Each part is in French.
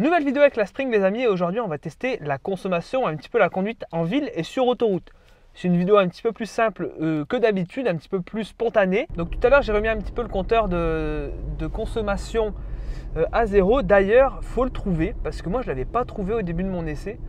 Nouvelle vidéo avec la Spring les amis, et aujourd'hui on va tester la consommation, un petit peu la conduite en ville et sur autoroute. C'est une vidéo un petit peu plus simple que d'habitude, un petit peu plus spontanée. Donc tout à l'heure j'ai remis un petit peu le compteur de consommation à zéro. D'ailleurs il faut le trouver parce que moi je ne l'avais pas trouvé au début de mon essai.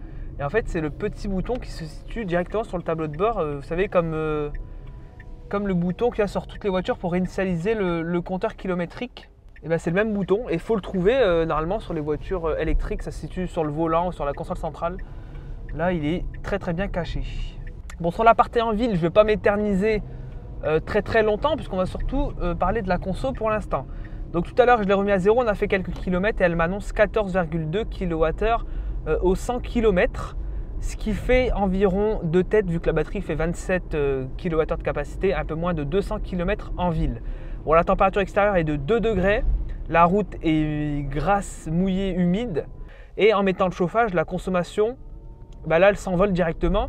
Et en fait c'est le petit bouton qui se situe directement sur le tableau de bord, vous savez comme le bouton qu'il y a sur toutes les voitures pour réinitialiser le compteur kilométrique. Et ben c'est le même bouton et il faut le trouver normalement sur les voitures électriques, ça se situe sur le volant ou sur la console centrale. Là il est très bien caché. Bon, sur la partie en ville, je ne vais pas m'éterniser très longtemps puisqu'on va surtout parler de la conso pour l'instant. Donc tout à l'heure je l'ai remis à zéro, on a fait quelques kilomètres et elle m'annonce 14,2 kWh au 100 km. Ce qui fait environ de tête, vu que la batterie fait 27 kWh de capacité, un peu moins de 200 km en ville. Bon, la température extérieure est de 2 degrés, la route est grasse, mouillée, humide. Et en mettant le chauffage, la consommation, bah là elle s'envole directement.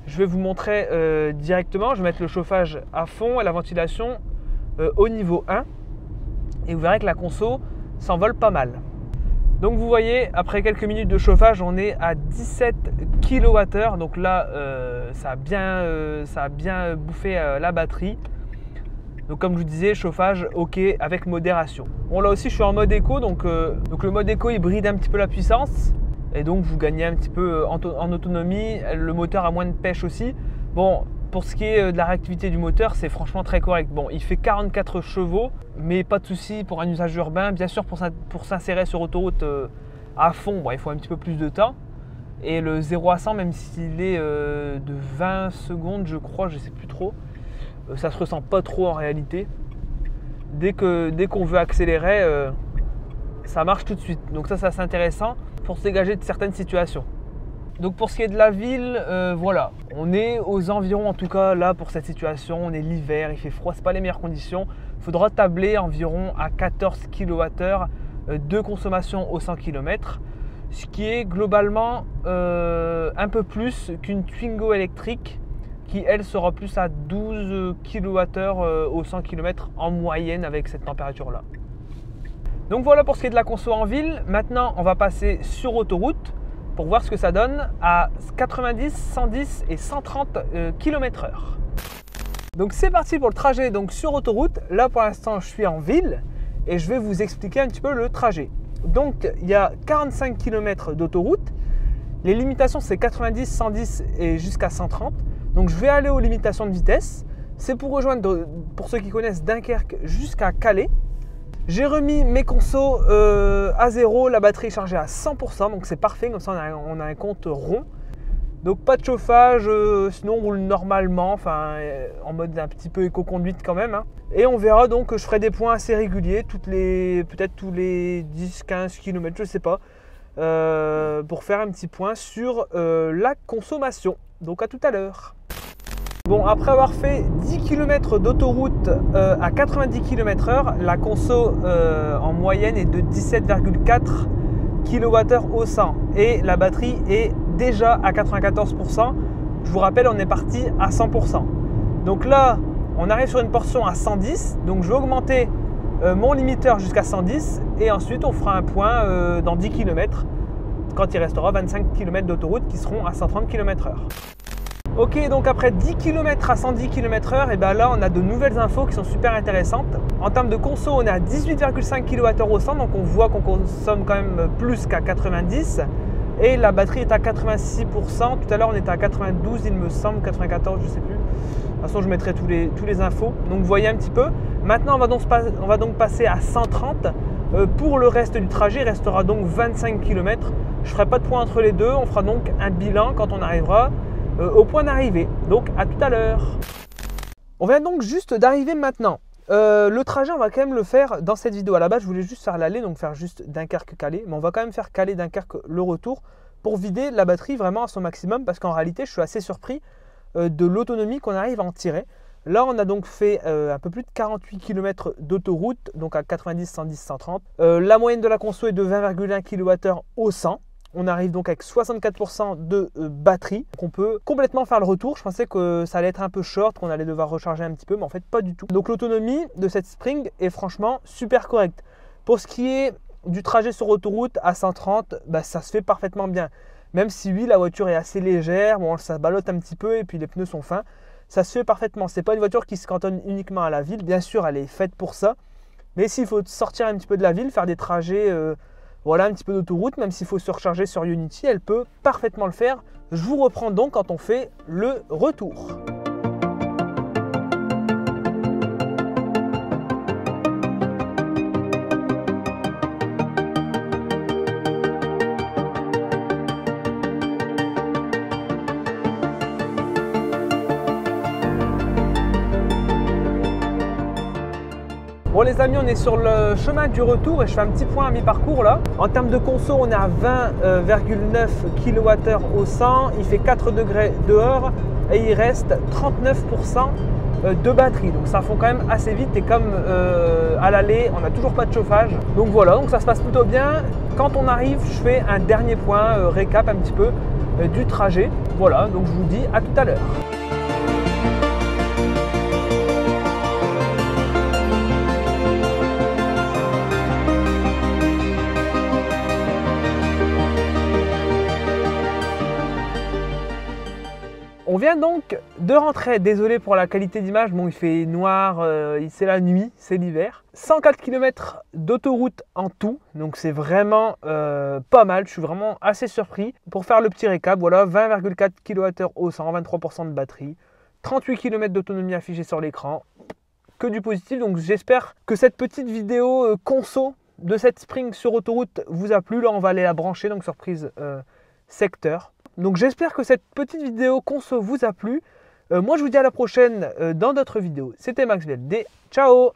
Je vais vous montrer directement, je vais mettre le chauffage à fond et la ventilation au niveau 1. Et vous verrez que la conso s'envole pas mal. Donc vous voyez, après quelques minutes de chauffage, on est à 17 kWh. Donc là, ça a bien bouffé la batterie. Donc comme je vous disais, chauffage ok avec modération. Bon là aussi je suis en mode éco, donc le mode éco il bride un petit peu la puissance. Et donc vous gagnez un petit peu en autonomie. Le moteur a moins de pêche aussi. Bon, pour ce qui est de la réactivité du moteur, c'est franchement très correct. Bon, il fait 44 chevaux, mais pas de souci pour un usage urbain. Bien sûr, pour s'insérer sur autoroute à fond, bon, il faut un petit peu plus de temps. Et le 0 à 100, même s'il est de 20 secondes, je crois, je ne sais plus trop, ça ne se ressent pas trop en réalité. Dès qu'on veut accélérer, ça marche tout de suite. Donc ça c'est intéressant pour se dégager de certaines situations. Donc pour ce qui est de la ville, voilà, on est aux environs, en tout cas là pour cette situation, on est l'hiver, il fait froid, c'est pas les meilleures conditions. Il faudra tabler environ à 14 kWh de consommation au 100 km, ce qui est globalement un peu plus qu'une Twingo électrique qui elle sera plus à 12 kWh au 100 km en moyenne avec cette température là. Donc voilà pour ce qui est de la conso en ville. Maintenant on va passer sur autoroute pour voir ce que ça donne à 90, 110 et 130 km/h. Donc c'est parti pour le trajet donc sur autoroute. Là pour l'instant je suis en ville et je vais vous expliquer un petit peu le trajet. Donc il y a 45 km d'autoroute. Les limitations c'est 90, 110 et jusqu'à 130. Donc je vais aller aux limitations de vitesse. C'est pour rejoindre, pour ceux qui connaissent, Dunkerque jusqu'à Calais. J'ai remis mes consos à zéro, la batterie est chargée à 100%, donc c'est parfait, comme ça on a un compte rond. Donc pas de chauffage, sinon on roule normalement, enfin en mode un petit peu éco-conduite quand même. Hein. Et on verra donc que je ferai des points assez réguliers, peut-être tous les 10-15 km, je sais pas, pour faire un petit point sur la consommation. Donc à tout à l'heure. Bon, après avoir fait 10 km d'autoroute à 90 km/h, la conso en moyenne est de 17,4 kWh au 100 et la batterie est déjà à 94%. Je vous rappelle, on est parti à 100%. Donc là, on arrive sur une portion à 110, donc je vais augmenter mon limiteur jusqu'à 110 et ensuite on fera un point dans 10 km quand il restera 25 km d'autoroute qui seront à 130 km/h. Ok, donc après 10 km à 110 km/h, et ben là on a de nouvelles infos qui sont super intéressantes. En termes de conso, on est à 18,5 kWh au 100, donc on voit qu'on consomme quand même plus qu'à 90. Et la batterie est à 86%. Tout à l'heure on était à 92, il me semble, 94, je ne sais plus. De toute façon, je mettrai tous les infos. Donc vous voyez un petit peu. Maintenant, on va donc passer à 130. Pour le reste du trajet, il restera donc 25 km. Je ne ferai pas de point entre les deux. On fera donc un bilan quand on arrivera au point d'arrivée. Donc à tout à l'heure. On vient donc juste d'arriver maintenant. Le trajet on va quand même le faire dans cette vidéo. À la base je voulais juste faire l'aller, donc faire juste Dunkerque-Calais, mais on va quand même faire Calais-Dunkerque le retour pour vider la batterie vraiment à son maximum, parce qu'en réalité je suis assez surpris de l'autonomie qu'on arrive à en tirer. Là on a donc fait un peu plus de 48 km d'autoroute, donc à 90, 110, 130. La moyenne de la conso est de 20,1 kWh au 100. On arrive donc avec 64% de batterie. Donc on peut complètement faire le retour. Je pensais que ça allait être un peu short, qu'on allait devoir recharger un petit peu, mais en fait pas du tout. Donc l'autonomie de cette Spring est franchement super correcte. Pour ce qui est du trajet sur autoroute à 130, bah, ça se fait parfaitement bien. Même si oui, la voiture est assez légère, bon, ça ballotte un petit peu et puis les pneus sont fins, ça se fait parfaitement. Ce n'est pas une voiture qui se cantonne uniquement à la ville, bien sûr elle est faite pour ça. Mais s'il faut sortir un petit peu de la ville, faire des trajets, voilà, un petit peu d'autoroute, même s'il faut se recharger sur Unity, elle peut parfaitement le faire. Je vous reprends donc quand on fait le retour. Bon les amis, on est sur le chemin du retour et je fais un petit point à mi-parcours là. En termes de conso, on est à 20,9 kWh au 100, il fait 4 degrés dehors et il reste 39% de batterie. Donc ça fond quand même assez vite et comme à l'aller, on n'a toujours pas de chauffage. Donc voilà, donc ça se passe plutôt bien. Quand on arrive, je fais un dernier point, récap un petit peu du trajet. Voilà, donc je vous dis à tout à l'heure. On vient donc de rentrer, désolé pour la qualité d'image, bon il fait noir, c'est la nuit, c'est l'hiver. 104 km d'autoroute en tout, donc c'est vraiment pas mal, je suis vraiment assez surpris. Pour faire le petit récap, voilà, 20,4 kWh au 100, 23% de batterie, 38 km d'autonomie affichée sur l'écran, que du positif. Donc j'espère que cette petite vidéo conso de cette Spring sur autoroute vous a plu. Là on va aller la brancher, donc surprise secteur. Donc j'espère que cette petite vidéo conso vous a plu. Moi je vous dis à la prochaine dans d'autres vidéos. C'était Max BLD. Ciao!